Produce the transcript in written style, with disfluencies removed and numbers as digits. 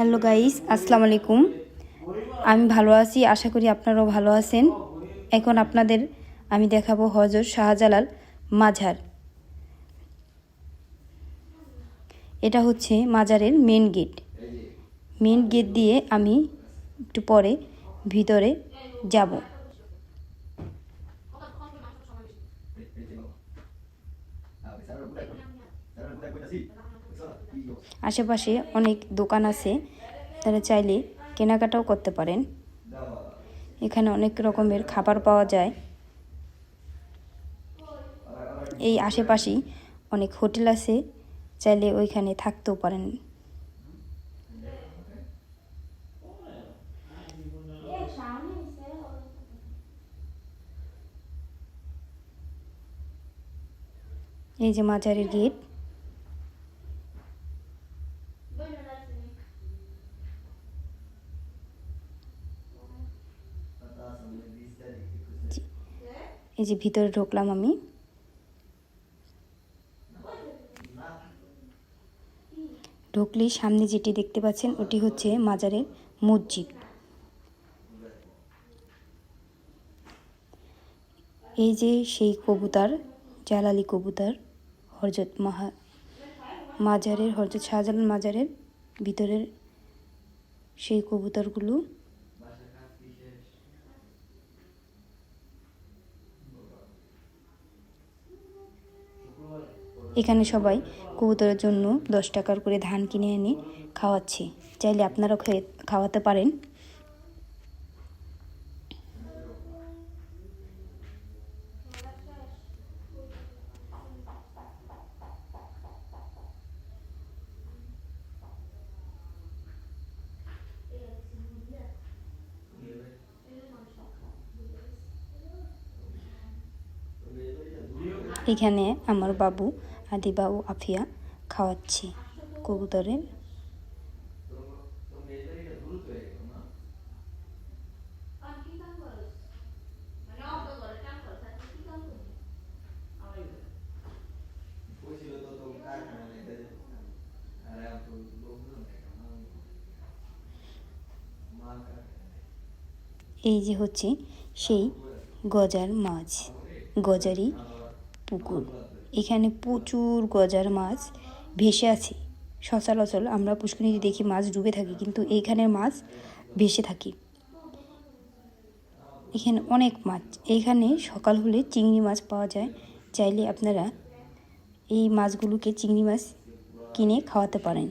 Hello guys, আসসালামু আলাইকুম। আমি ভালো আছি, আশা করি আপনারাও ভালো আছেন। এখন আপনাদের আমি দেখাবো হযরত শাহজালাল মাজার। এটা হচ্ছে মাজারের মেন গেট। মেন গেট দিয়ে আমি একটু পরে ভিতরে যাব। আশেপাশে অনেক দোকান আছে, তারা চাইলে কেনাকাটাও করতে পারেন। এখানে অনেক রকমের খাবার পাওয়া যায়। এই আশেপাশেই অনেক হোটেল আছে, চাইলে ওইখানে থাকতেও পারেন। এই যে মাজারের গেট। এই যে ভিতরে ঢুকলাম আমি। ঢুকলেই সামনে যেটি দেখতে পাচ্ছেন ওটি হচ্ছে মাজারের মসজিদ। এই যে সেই কবুতর, জালালি কবুতর, হযরত শাহজালাল মাজারের ভিতরের সেই কবুতরগুলো। এখানে সবাই কবুতরের জন্য 10 টাকার করে ধান কিনে এনে খাওয়াচ্ছে, চাইলে আপনারাও খাওয়াতে পারেন। এখানে আমার বাবু আদিবা ও আফিয়া খাওয়াচ্ছে কবুতরের। এই যে হচ্ছে সেই গজার মাছ, গজারি পুকুর। এখানে প্রচুর গজার মাছ ভেসে আছে। সচরাচর আমরা পুষ্করিণীতে দেখি মাছ ডুবে থাকে, কিন্তু এইখানের মাছ ভেসে থাকে। এখানে অনেক মাছ। এইখানে সকাল হলে চিংড়ি মাছ পাওয়া যায়, চাইলে আপনারা এই মাছগুলোকে চিংড়ি মাছ কিনে খাওয়াতে পারেন।